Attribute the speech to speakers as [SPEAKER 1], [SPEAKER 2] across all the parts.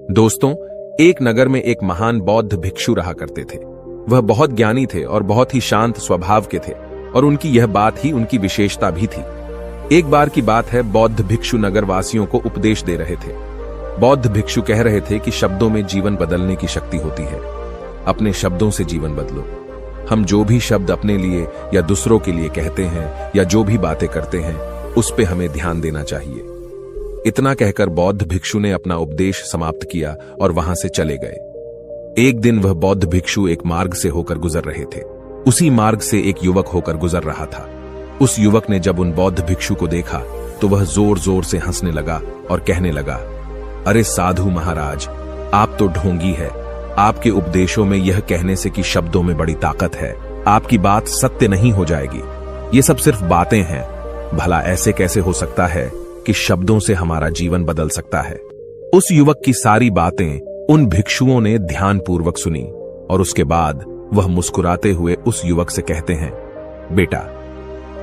[SPEAKER 1] दोस्तों, एक नगर में एक महान बौद्ध भिक्षु रहा करते थे। वह बहुत ज्ञानी थे और बहुत ही शांत स्वभाव के थे और उनकी यह बात ही उनकी विशेषता भी थी। एक बार की बात है, बौद्ध भिक्षु नगरवासियों को उपदेश दे रहे थे। बौद्ध भिक्षु कह रहे थे कि शब्दों में जीवन बदलने की शक्ति होती है। अपने शब्दों से जीवन बदलो। हम जो भी शब्द अपने लिए या दूसरों के लिए कहते हैं या जो भी बातें करते हैं, उस पे हमें ध्यान देना चाहिए। इतना कहकर बौद्ध भिक्षु ने अपना उपदेश समाप्त किया और वहां से चले गए। एक दिन वह बौद्ध भिक्षु एक मार्ग से होकर गुजर रहे थे। उसी मार्ग से एक युवक होकर गुजर रहा था। उस युवक ने जब उन बौद्ध भिक्षु को देखा तो वह जोर जोर से हंसने लगा और कहने लगा, अरे साधु महाराज, आप तो ढोंगी है। आपके उपदेशों में यह कहने से कि शब्दों में बड़ी ताकत है, आपकी बात सत्य नहीं हो जाएगी। ये सब सिर्फ बातें हैं। भला ऐसे कैसे हो सकता है कि शब्दों से हमारा जीवन बदल सकता है। उस युवक की सारी बातें उन भिक्षुओं ने ध्यानपूर्वक सुनी और उसके बाद वह मुस्कुराते हुए उस युवक से कहते हैं, बेटा,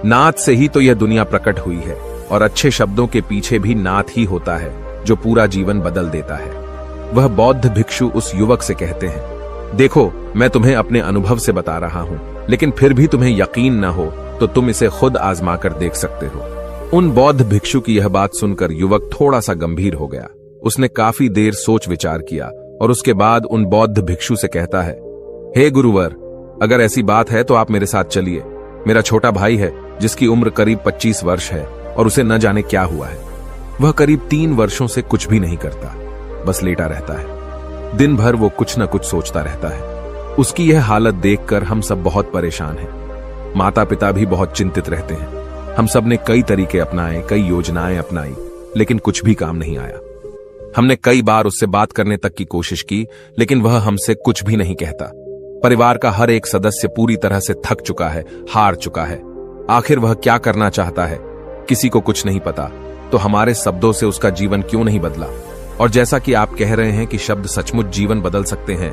[SPEAKER 1] नाद से ही तो यह दुनिया प्रकट हुई है और अच्छे शब्दों के पीछे भी नाद ही होता है जो पूरा जीवन बदल देता है। वह बौद्ध भिक्षु उस युवक से कहते हैं, देखो, मैं तुम्हें अपने अनुभव से बता रहा हूं, लेकिन फिर भी तुम्हें यकीन न हो तो तुम इसे खुद आजमा कर देख सकते हो। उन बौद्ध भिक्षु की यह बात सुनकर युवक थोड़ा सा गंभीर हो गया। उसने काफी देर सोच विचार किया और उसके बाद उन बौद्ध भिक्षु से कहता है, हे गुरुवर, अगर ऐसी बात है तो आप मेरे साथ चलिए। मेरा छोटा भाई है जिसकी उम्र करीब 25 वर्ष है और उसे न जाने क्या हुआ है। वह करीब 3 वर्षों से कुछ भी नहीं करता, बस लेटा रहता है। दिन भर वो कुछ न कुछ सोचता रहता है। उसकी यह हालत देखकर हम सब बहुत परेशान हैं। माता पिता भी बहुत चिंतित रहते हैं। हम सब ने कई तरीके अपनाए, कई योजनाएं अपनाई, लेकिन कुछ भी काम नहीं आया। हमने कई बार उससे बात करने तक की कोशिश की, लेकिन वह हमसे कुछ भी नहीं कहता। परिवार का हर एक सदस्य पूरी तरह से थक चुका है, हार चुका है। आखिर वह क्या करना चाहता है, किसी को कुछ नहीं पता। तो हमारे शब्दों से उसका जीवन क्यों नहीं बदला? और जैसा कि आप कह रहे हैं कि शब्द सचमुच जीवन बदल सकते हैं,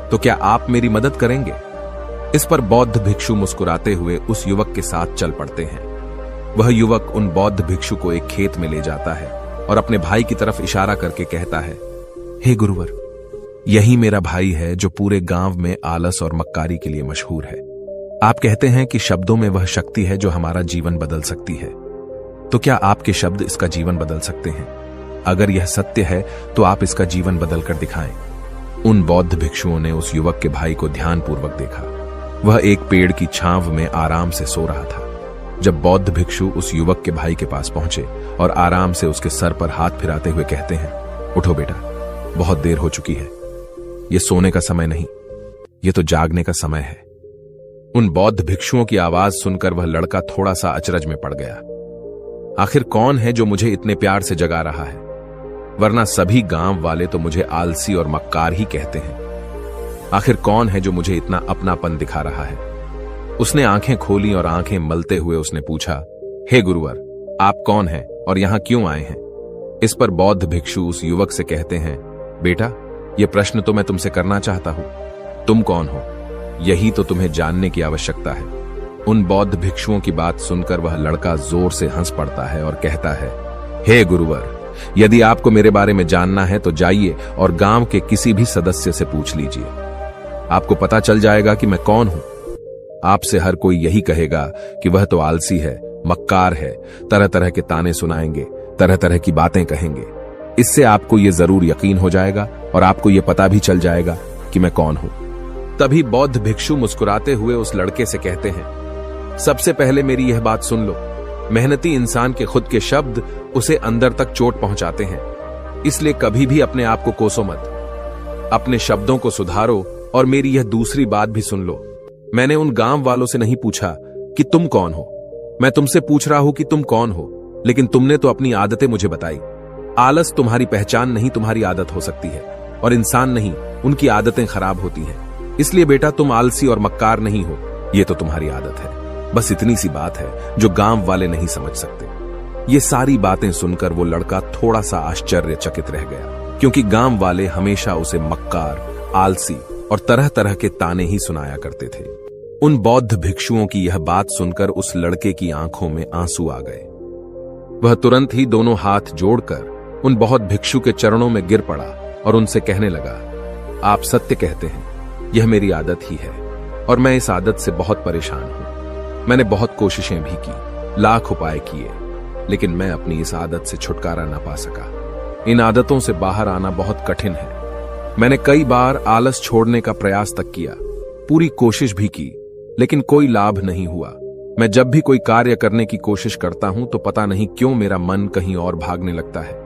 [SPEAKER 1] तो क्या आप मेरी मदद करेंगे? इस पर बौद्ध भिक्षु मुस्कुराते हुए उस युवक के साथ चल पड़ते हैं। वह युवक उन बौद्ध भिक्षु को एक खेत में ले जाता है और अपने भाई की तरफ इशारा करके कहता है, हे गुरुवर, यही मेरा भाई है जो पूरे गांव में आलस और मक्कारी के लिए मशहूर है। आप कहते हैं कि शब्दों में वह शक्ति है जो हमारा जीवन बदल सकती है। तो क्या आपके शब्द इसका जीवन बदल सकते हैं? अगर यह सत्य है तो आप इसका जीवन बदल कर दिखाएं। उन बौद्ध भिक्षुओं ने उस युवक के भाई को ध्यानपूर्वक देखा। वह एक पेड़ की छांव में आराम से सो रहा था। जब बौद्ध भिक्षु उस युवक के भाई के पास पहुंचे और आराम से उसके सर पर हाथ फिराते हुए कहते हैं, उठो बेटा, बहुत देर हो चुकी है। यह सोने का समय नहीं, यह तो जागने का समय है। उन बौद्ध भिक्षुओं की आवाज सुनकर वह लड़का थोड़ा सा अचरज में पड़ गया। आखिर कौन है जो मुझे इतने प्यार से जगा रहा है? वरना सभी गांव वाले तो मुझे आलसी और मक्कार ही कहते हैं। आखिर कौन है जो मुझे इतना अपनापन दिखा रहा है? उसने आंखें खोली और आंखें मलते हुए उसने पूछा, हे गुरुवर, आप कौन हैं और यहां क्यों आए हैं? इस पर बौद्ध भिक्षु उस युवक से कहते हैं, बेटा, यह प्रश्न तो मैं तुमसे करना चाहता हूं। तुम कौन हो, यही तो तुम्हें जानने की आवश्यकता है। उन बौद्ध भिक्षुओं की बात सुनकर वह लड़का जोर से हंस पड़ता है और कहता है, हे गुरुवर, यदि आपको मेरे बारे में जानना है तो जाइए और गांव के किसी भी सदस्य से पूछ लीजिए। आपको पता चल जाएगा कि मैं कौन हूं। आपसे हर कोई यही कहेगा कि वह तो आलसी है, मक्कार है, तरह तरह के ताने सुनाएंगे, तरह तरह की बातें कहेंगे। इससे आपको यह जरूर यकीन हो जाएगा और आपको यह पता भी चल जाएगा कि मैं कौन हूं। तभी बौद्ध भिक्षु मुस्कुराते हुए उस लड़के से कहते हैं, सबसे पहले मेरी यह बात सुन लो। मेहनती इंसान के खुद के शब्द उसे अंदर तक चोट पहुंचाते हैं। इसलिए कभी भी अपने आप को कोसो मत। अपने शब्दों को सुधारो। और मेरी यह दूसरी बात भी सुन लो। मैंने उन गांव वालों से नहीं पूछा कि तुम कौन हो। मैं तुमसे पूछ रहा हूं कि तुम कौन हो, लेकिन तुमने तो अपनी आदतें मुझे बताई। आलस तुम्हारी पहचान नहीं, तुम्हारी आदत हो सकती है, और इंसान नहीं, उनकी आदतें खराब होती हैं। इसलिए बेटा, तुम आलसी और मक्कार नहीं हो, यह तो तुम्हारी आदत है। बस इतनी सी बात है जो गांव वाले नहीं समझ सकते। ये सारी बातें सुनकर वो लड़का थोड़ा सा आश्चर्यचकित रह गया, क्योंकि गांव वाले हमेशा उसे मक्कार, आलसी और तरह तरह के ताने ही सुनाया करते थे। उन बौद्ध भिक्षुओं की यह बात सुनकर उस लड़के की आंखों में आंसू आ गए। वह तुरंत ही दोनों हाथ जोड़कर उन बौद्ध भिक्षु के चरणों में गिर पड़ा और उनसे कहने लगा, आप सत्य कहते हैं, यह मेरी आदत ही है और मैं इस आदत से बहुत परेशान हूं। मैंने बहुत कोशिशें भी की, लाख उपाय किए, लेकिन मैं अपनी इस आदत से छुटकारा ना पा सका। इन आदतों से बाहर आना बहुत कठिन है। मैंने कई बार आलस छोड़ने का प्रयास तक किया, पूरी कोशिश भी की, लेकिन कोई लाभ नहीं हुआ। मैं जब भी कोई कार्य करने की कोशिश करता हूं तो पता नहीं क्यों मेरा मन कहीं और भागने लगता है।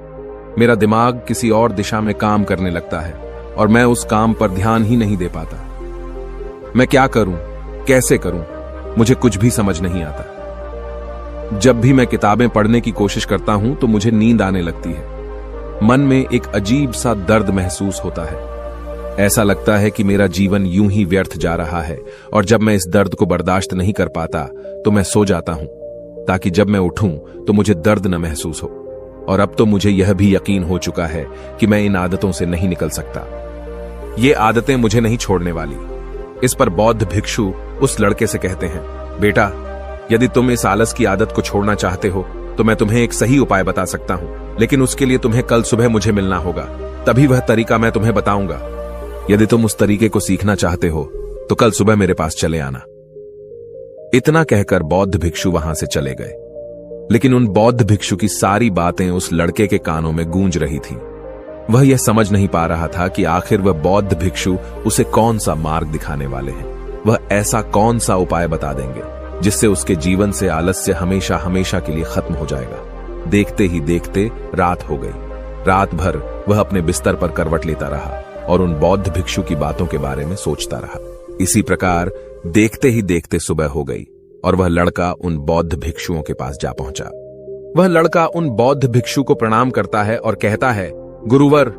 [SPEAKER 1] मेरा दिमाग किसी और दिशा में काम करने लगता है और मैं उस काम पर ध्यान ही नहीं दे पाता। मैं क्या करूं, कैसे करूं, मुझे कुछ भी समझ नहीं आता। जब भी मैं किताबें पढ़ने की कोशिश करता हूं तो मुझे नींद आने लगती है। मन में एक अजीब सा दर्द महसूस होता है। ऐसा लगता है कि मेरा जीवन यूं ही व्यर्थ जा रहा है और जब मैं इस दर्द को बर्दाश्त नहीं कर पाता तो मैं सो जाता हूं, ताकि जब मैं उठूं तो मुझे दर्द न महसूस हो। और अब तो मुझे यह भी यकीन हो चुका है कि मैं इन आदतों से नहीं निकल सकता। ये आदतें मुझे नहीं छोड़ने वाली। इस पर बौद्ध भिक्षु उस लड़के से कहते हैं, बेटा, यदि तुम इस आलस की आदत को छोड़ना चाहते हो तो मैं तुम्हें एक सही उपाय बता सकता हूं, लेकिन उसके लिए तुम्हें कल सुबह मुझे मिलना होगा, तभी वह तरीका मैं तुम्हें बताऊंगा। यदि तुम उस तरीके को सीखना चाहते हो तो कल सुबह मेरे पास चले आना। इतना कहकर बौद्ध भिक्षु वहां से चले गए, लेकिन उन बौद्ध भिक्षु की सारी बातें उस लड़के के कानों में गूंज रही थीं। वह यह समझ नहीं पा रहा था कि आखिर वह बौद्ध भिक्षु उसे कौन सा मार्ग दिखाने वाले हैं। वह ऐसा कौन सा उपाय बता देंगे जिससे उसके जीवन से आलस्य हमेशा हमेशा के लिए खत्म हो जाएगा। देखते ही देखते रात हो गई। रात भर वह अपने बिस्तर पर करवट लेता रहा और उन बौद्ध भिक्षु की बातों के बारे में सोचता रहा। इसी प्रकार देखते ही देखते सुबह हो गई और वह लड़का उन बौद्ध भिक्षुओं के पास जा पहुंचा। वह लड़का उन बौद्ध भिक्षु को प्रणाम करता है और कहता है, गुरुवर,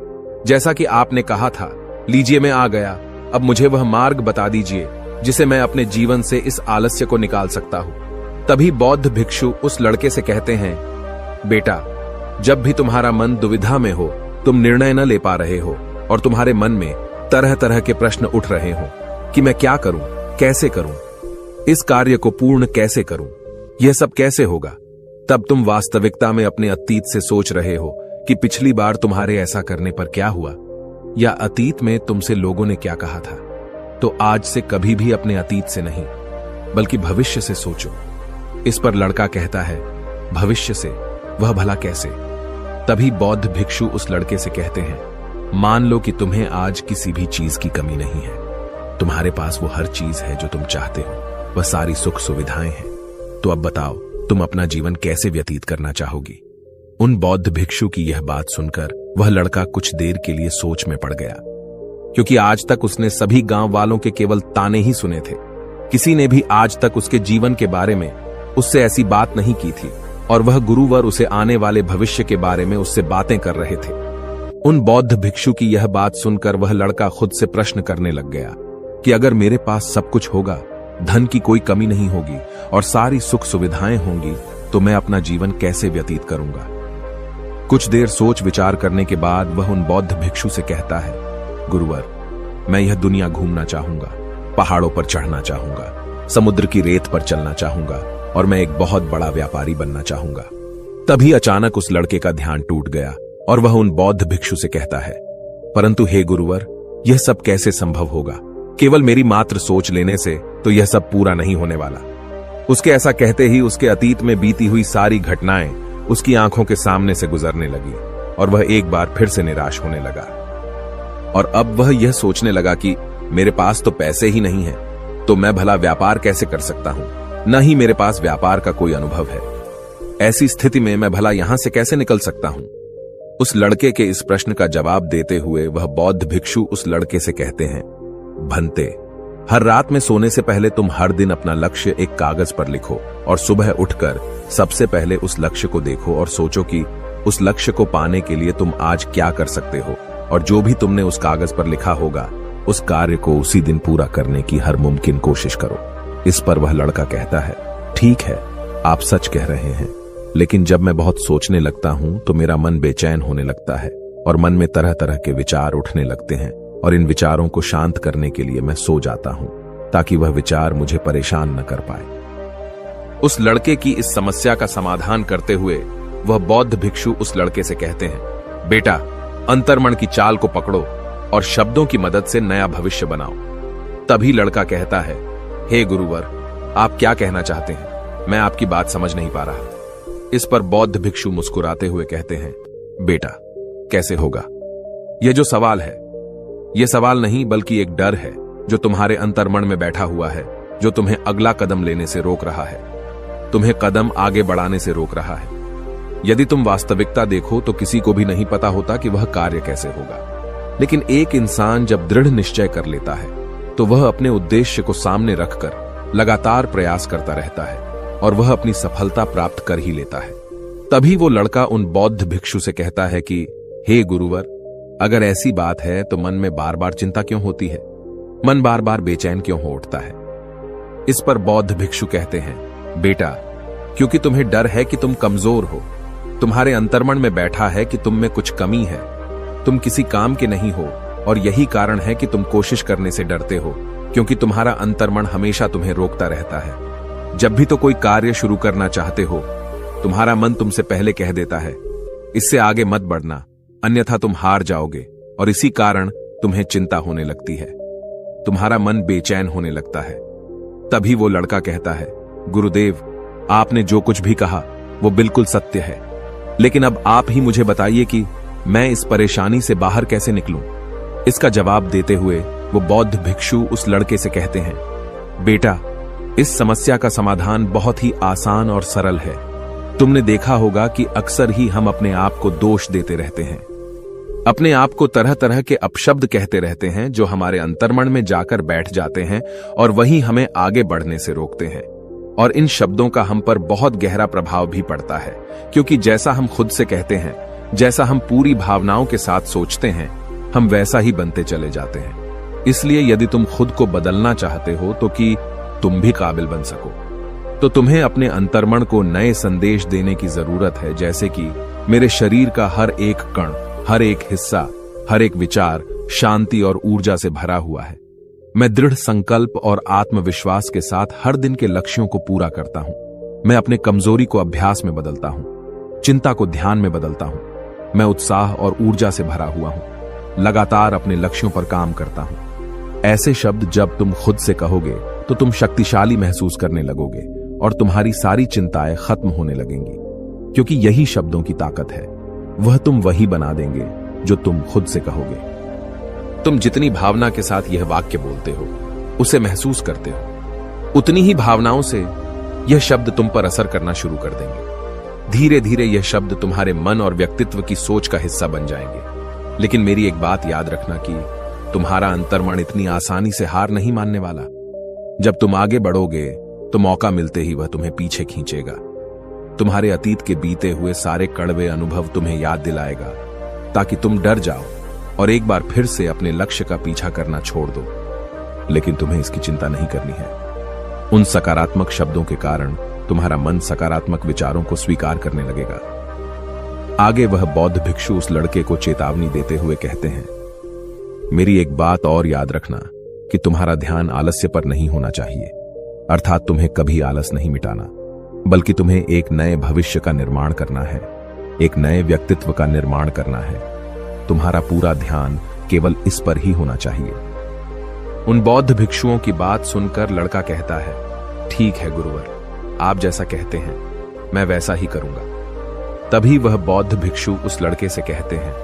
[SPEAKER 1] जैसा कि आपने कहा था, लीजिए मैं आ गया। अब मुझे वह मार्ग बता दीजिए जिसे मैं अपने जीवन से इस आलस्य को निकाल सकता हूं। तभी बौद्ध भिक्षु उस लड़के से कहते हैं, बेटा, जब भी तुम्हारा मन दुविधा में हो, तुम निर्णय न ले पा रहे हो और तुम्हारे मन में तरह तरह के प्रश्न उठ रहे हो कि मैं क्या करूं, कैसे करूं, इस कार्य को पूर्ण कैसे करूं, यह सब कैसे होगा, तब तुम वास्तविकता में अपने अतीत से सोच रहे हो कि पिछली बार तुम्हारे ऐसा करने पर क्या हुआ, या अतीत में तुमसे लोगों ने क्या कहा था। तो आज से कभी भी अपने अतीत से नहीं, बल्कि भविष्य से सोचो। इस पर लड़का कहता है, भविष्य से? वह भला कैसे? तभी बौद्ध भिक्षु उस लड़के से कहते हैं, मान लो कि तुम्हें आज किसी भी चीज की कमी नहीं है। तुम्हारे पास वो हर चीज है जो तुम चाहते हो, वह सारी सुख सुविधाएं हैं। तो अब बताओ, तुम अपना जीवन कैसे व्यतीत करना चाहोगी? उन बौद्ध भिक्षु की यह बात सुनकर वह लड़का कुछ देर के लिए सोच में पड़ गया, क्योंकि आज तक उसने सभी गांव वालों के केवल ताने ही सुने थे। किसी ने भी आज तक उसके जीवन के बारे में उससे ऐसी बात नहीं की थी और वह गुरुवर उसे आने वाले भविष्य के बारे में उससे बातें कर रहे थे। उन बौद्ध भिक्षु की यह बात सुनकर वह लड़का खुद से प्रश्न करने लग गया कि अगर मेरे पास सब कुछ होगा, धन की कोई कमी नहीं होगी और सारी सुख सुविधाएं होंगी, तो मैं अपना जीवन कैसे व्यतीत करूंगा? कुछ देर सोच विचार करने के बाद वह उन बौद्ध भिक्षु से कहता है, गुरुवर, मैं यह दुनिया घूमना चाहूंगा, पहाड़ों पर चढ़ना चाहूंगा, समुद्र की रेत पर चलना चाहूंगा और मैं एक बहुत बड़ा व्यापारी बनना चाहूंगा। तभी अचानक उस लड़के का ध्यान टूट गया और वह उन बौद्ध भिक्षु से कहता है, परंतु हे गुरुवर, यह सब कैसे संभव होगा? केवल मेरी मात्र सोच लेने से तो यह सब पूरा नहीं होने वाला। उसके ऐसा कहते ही उसके अतीत में बीती हुई सारी घटनाएं उसकी आंखों के सामने से गुजरने लगी और वह एक बार फिर से निराश होने लगा। और अब वह यह सोचने लगा कि मेरे पास तो पैसे ही नहीं है, तो मैं भला व्यापार कैसे कर सकता हूं? न ही मेरे पास व्यापार का कोई अनुभव है। ऐसी स्थिति में मैं भला यहां से कैसे निकल सकता हूं? उस लड़के के इस प्रश्न का जवाब देते हुए वह बौद्ध भिक्षु उस लड़के से कहते हैं, भंते, हर रात में सोने से पहले तुम हर दिन अपना लक्ष्य एक कागज पर लिखो और सुबह उठकर सबसे पहले उस लक्ष्य को देखो और सोचो कि उस लक्ष्य को पाने के लिए तुम आज क्या कर सकते हो, और जो भी तुमने उस कागज पर लिखा होगा उस कार्य को उसी दिन पूरा करने की हर मुमकिन कोशिश करो। इस पर वह लड़का कहता है, ठीक है, आप सच कह रहे हैं, लेकिन जब मैं बहुत सोचने लगता हूं तो मेरा मन बेचैन होने लगता है और मन में तरह तरह के विचार उठने लगते हैं और इन विचारों को शांत करने के लिए मैं सो जाता हूं ताकि वह विचार मुझे परेशान न कर पाए। उस लड़के की इस समस्या का समाधान करते हुए वह बौद्ध भिक्षु उस लड़के से कहते हैं, बेटा, अंतर्मन की चाल को पकड़ो और शब्दों की मदद से नया भविष्य बनाओ। तभी लड़का कहता है, हे गुरुवर, आप क्या कहना चाहते हैं? मैं आपकी बात समझ नहीं पा रहा। इस पर बौद्ध भिक्षु मुस्कुराते हुए कहते हैं, बेटा, कैसे होगा? यह जो सवाल है, यह सवाल नहीं बल्कि एक डर है जो तुम्हारे अंतर्मन में बैठा हुआ है, जो तुम्हें अगला कदम लेने से रोक रहा है, तुम्हें कदम आगे बढ़ाने से रोक रहा है। यदि तुम वास्तविकता देखो तो किसी को भी नहीं पता होता कि वह कार्य कैसे होगा, लेकिन एक इंसान जब दृढ़ निश्चय कर लेता है तो वह अपने उद्देश्य को सामने रखकर लगातार प्रयास करता रहता है और वह अपनी सफलता प्राप्त कर ही लेता है। तभी वो लड़का उन बौद्ध भिक्षु से कहता है कि हे गुरुवर, अगर ऐसी बात है तो मन में बार बार चिंता क्यों होती है? मन बार बार बेचैन क्यों हो उठता है? इस पर बौद्ध भिक्षु कहते हैं, बेटा, क्योंकि तुम्हें डर है कि तुम कमजोर हो। तुम्हारे अंतर्मन में बैठा है कि तुम में कुछ कमी है, तुम किसी काम के नहीं हो, और यही कारण है कि तुम कोशिश करने से डरते हो, क्योंकि तुम्हारा अंतर्मन हमेशा तुम्हें रोकता रहता है। जब भी तो कोई कार्य शुरू करना चाहते हो, तुम्हारा मन तुमसे पहले कह देता है, इससे आगे मत बढ़ना, अन्यथा तुम हार जाओगे, और इसी कारण तुम्हें चिंता होने लगती है, तुम्हारा मन बेचैन होने लगता है। तभी वो लड़का कहता है, गुरुदेव, आपने जो कुछ भी कहा वो बिल्कुल सत्य है, लेकिन अब आप ही मुझे बताइए कि मैं इस परेशानी से बाहर कैसे निकलूं? इसका जवाब देते हुए वो बौद्ध भिक्षु उस लड़के से कहते हैं, बेटा, इस समस्या का समाधान बहुत ही आसान और सरल है। तुमने देखा होगा कि अक्सर ही हम अपने आप को दोष देते रहते हैं, अपने आप को तरह तरह के अपशब्द कहते रहते हैं जो हमारे अंतर्मन में जाकर बैठ जाते हैं और वही हमें आगे बढ़ने से रोकते हैं। और इन शब्दों का हम पर बहुत गहरा प्रभाव भी पड़ता है, क्योंकि जैसा हम खुद से कहते हैं, जैसा हम पूरी भावनाओं के साथ सोचते हैं, हम वैसा ही बनते चले जाते हैं। इसलिए यदि तुम खुद को बदलना चाहते हो तो कि तुम भी काबिल बन सको, तो तुम्हें अपने अंतर्मन को नए संदेश देने की जरूरत है, जैसे कि मेरे शरीर का हर एक कण, हर एक हिस्सा, हर एक विचार शांति और ऊर्जा से भरा हुआ है। मैं दृढ़ संकल्प और आत्मविश्वास के साथ हर दिन के लक्ष्यों को पूरा करता हूं। मैं अपने कमजोरी को अभ्यास में बदलता हूं, चिंता को ध्यान में बदलता हूं। मैं उत्साह और ऊर्जा से भरा हुआ हूं, लगातार अपने लक्ष्यों पर काम करता हूं। ऐसे शब्द जब तुम खुद से कहोगे तो तुम शक्तिशाली महसूस करने लगोगे और तुम्हारी सारी चिंताएं खत्म होने लगेंगी, क्योंकि यही शब्दों की ताकत है। वह तुम वही बना देंगे जो तुम खुद से कहोगे। तुम जितनी भावना के साथ यह वाक्य बोलते हो, उसे महसूस करते हो, उतनी ही भावनाओं से यह शब्द तुम पर असर करना शुरू कर देंगे। धीरे धीरे यह शब्द तुम्हारे मन और व्यक्तित्व की सोच का हिस्सा बन जाएंगे। लेकिन मेरी एक बात याद रखना कि तुम्हारा अंतर्मन इतनी आसानी से हार नहीं मानने वाला। जब तुम आगे बढ़ोगे तो मौका मिलते ही वह तुम्हें पीछे खींचेगा। तुम्हारे अतीत के बीते हुए सारे कड़वे अनुभव तुम्हें याद दिलाएगा, ताकि तुम डर जाओ और एक बार फिर से अपने लक्ष्य का पीछा करना छोड़ दो। लेकिन तुम्हें इसकी चिंता नहीं करनी है। उन सकारात्मक शब्दों के कारण तुम्हारा मन सकारात्मक विचारों को स्वीकार करने लगेगा। आगे वह बौद्ध भिक्षु उस लड़के को चेतावनी देते हुए कहते हैं, मेरी एक बात और याद रखना कि तुम्हारा ध्यान आलस्य पर नहीं होना चाहिए, अर्थात तुम्हें कभी आलस नहीं मिटाना, बल्कि तुम्हें एक नए भविष्य का निर्माण करना है, एक नए व्यक्तित्व का निर्माण करना है। तुम्हारा पूरा ध्यान केवल इस पर ही होना चाहिए। उन बौद्ध भिक्षुओं की बात सुनकर लड़का कहता है, ठीक है गुरुवर, आप जैसा कहते हैं मैं वैसा ही करूंगा। तभी वह बौद्ध भिक्षु उस लड़के से कहते हैं,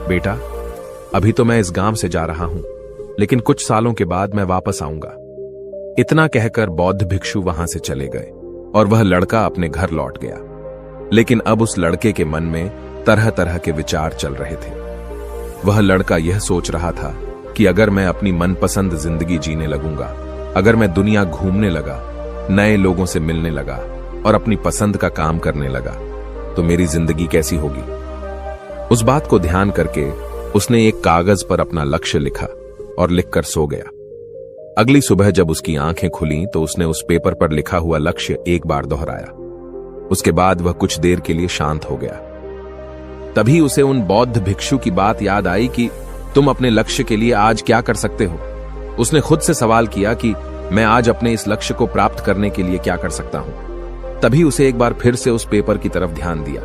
[SPEAKER 1] बेटा, अभी तो मैं इस गांव से जा रहा हूं, लेकिन कुछ सालों के बाद मैं वापस आऊंगा। इतना कहकर बौद्ध भिक्षु वहां से चले गए और वह लड़का अपने घर लौट गया। लेकिन अब उस लड़के के मन में तरह तरह के विचार चल रहे थे। वह लड़का यह सोच रहा था कि अगर मैं अपनी मनपसंद जिंदगी जीने लगूंगा, अगर मैं दुनिया घूमने लगा, नए लोगों से मिलने लगा और अपनी पसंद का काम करने लगा, तो मेरी जिंदगी कैसी होगी। उस बात को ध्यान करके उसने एक कागज पर अपना लक्ष्य लिखा और लिखकर सो गया। अगली सुबह जब उसकी आंखें खुली तो उसने उस पेपर पर लिखा हुआ लक्ष्य एक बार दोहराया। उसके बाद वह कुछ देर के लिए शांत हो गया। तभी उसे उन बौद्ध भिक्षु की बात याद आई कि तुम अपने लक्ष्य के लिए आज क्या कर सकते हो। उसने खुद से सवाल किया कि मैं आज अपने इस लक्ष्य को प्राप्त करने के लिए क्या कर सकता हूं। तभी उसे एक बार फिर से उस पेपर की तरफ ध्यान दिया।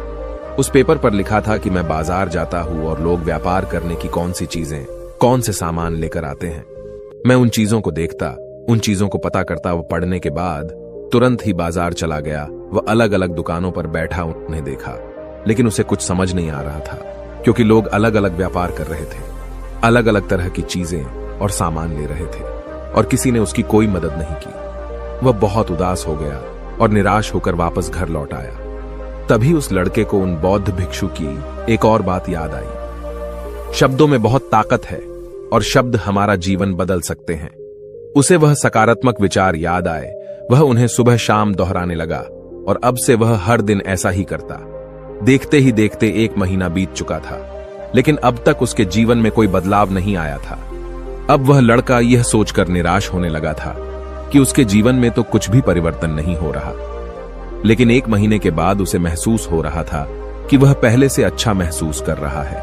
[SPEAKER 1] उस पेपर पर लिखा था कि मैं बाजार जाता हूँ और लोग व्यापार करने की कौन सी चीजें, कौन से सामान लेकर आते हैं। मैं उन चीजों को देखता, उन चीजों को पता करता। वो पढ़ने के बाद तुरंत ही बाजार चला गया। वह अलग अलग दुकानों पर बैठा उन्हें देखा, लेकिन उसे कुछ समझ नहीं आ रहा था, क्योंकि लोग अलग अलग व्यापार कर रहे थे, अलग अलग तरह की चीजें और सामान ले रहे थे, और किसी ने उसकी कोई मदद नहीं की। वह बहुत उदास हो गया और निराश होकर वापस घर लौट आया। तभी उस लड़के को उन बौद्ध भिक्षु की एक और बात याद आई। शब्दों में बहुत ताकत है और शब्द हमारा जीवन बदल सकते हैं। उसे वह सकारात्मक विचार याद आए। वह उन्हें सुबह शाम दोहराने लगा और अब से वह हर दिन ऐसा ही करता। देखते ही देखते 1 महीना बीत चुका था, लेकिन अब तक उसके जीवन में कोई बदलाव नहीं आया था। अब वह लड़का यह सोचकर निराश होने लगा था कि उसके जीवन में तो कुछ भी परिवर्तन नहीं हो रहा। लेकिन 1 महीने के बाद उसे महसूस हो रहा था कि वह पहले से अच्छा महसूस कर रहा है।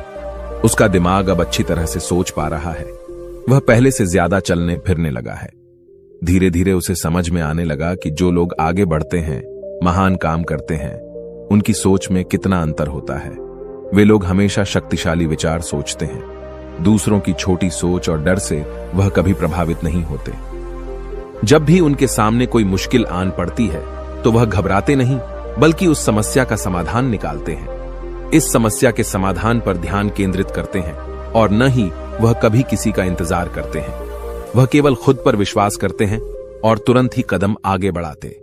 [SPEAKER 1] उसका दिमाग अब अच्छी तरह से सोच पा रहा है। वह पहले से ज्यादा चलने फिरने लगा है। धीरे धीरे उसे समझ में आने लगा कि जो लोग आगे बढ़ते हैं, महान काम करते हैं, उनकी सोच में कितना अंतर होता है। वे लोग हमेशा शक्तिशाली विचार सोचते हैं। दूसरों की छोटी सोच और डर से वह कभी प्रभावित नहीं होते। जब भी उनके सामने कोई मुश्किल आन पड़ती है तो वह घबराते नहीं, बल्कि उस समस्या का समाधान निकालते हैं। इस समस्या के समाधान पर ध्यान केंद्रित करते हैं और न ही वह कभी किसी का इंतजार करते हैं। वह केवल खुद पर विश्वास करते हैं और तुरंत ही कदम आगे बढ़ाते।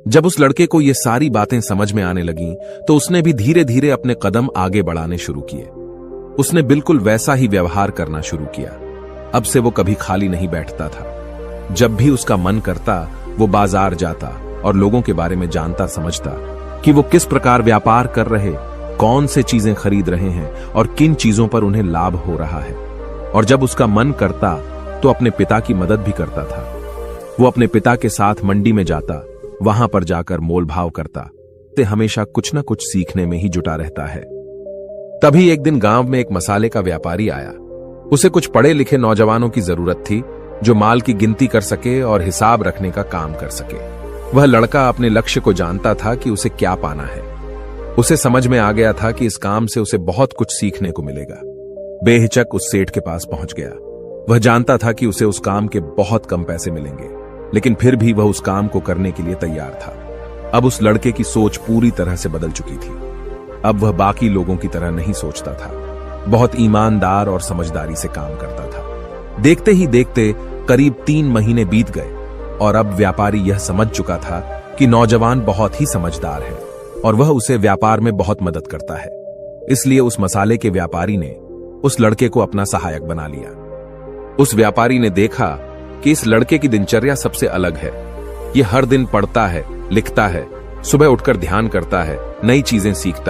[SPEAKER 1] जब उस लड़के को ये सारी बातें समझ में आने लगीं, तो उसने भी धीरे धीरे अपने कदम आगे बढ़ाने शुरू किए। उसने बिल्कुल वैसा ही व्यवहार करना शुरू किया। अब से वो कभी खाली नहीं बैठता था। जब भी उसका मन करता, वो बाजार जाता और लोगों के बारे में जानता समझता कि वो किस प्रकार व्यापार कर रहे, कौन से चीजें खरीद रहे हैं और किन चीजों पर उन्हें लाभ हो रहा है। और जब उसका मन करता तो अपने पिता की मदद भी करता था। वो अपने पिता के साथ मंडी में जाता, वहां पर जाकर मोल भाव करता। ते हमेशा कुछ न कुछ सीखने में ही जुटा रहता है। तभी एक दिन गांव में एक मसाले का व्यापारी आया। उसे कुछ पढ़े लिखे नौजवानों की जरूरत थी, जो माल की गिनती कर सके और हिसाब रखने का काम कर सके। वह लड़का अपने लक्ष्य को जानता था कि उसे क्या पाना है। उसे समझ में आ गया था कि इस काम से उसे बहुत कुछ सीखने को मिलेगा। बेहिचक उस सेठ के पास पहुंच गया। वह जानता था कि उसे उस काम के बहुत कम पैसे मिलेंगे, लेकिन फिर भी वह उस काम को करने के लिए तैयार था। अब उस लड़के की सोच पूरी तरह से बदल चुकी थी। अब वह बाकी लोगों की तरह नहीं सोचता था। बहुत ईमानदार और समझदारी से काम करता था। देखते ही देखते करीब 3 महीने बीत गए और अब व्यापारी यह समझ चुका था कि नौजवान बहुत ही समझदार है और वह उसे व्यापार में बहुत मदद करता है। इसलिए उस मसाले के व्यापारी ने उस लड़के को अपना सहायक बना लिया। उस व्यापारी ने देखा कि इस लड़के की दिनचर्या सबसे अलग है। यह हर दिन पढ़ता है, लिखता है, सुबह उठकर ध्यान करता है, नई चीजें सीखता है।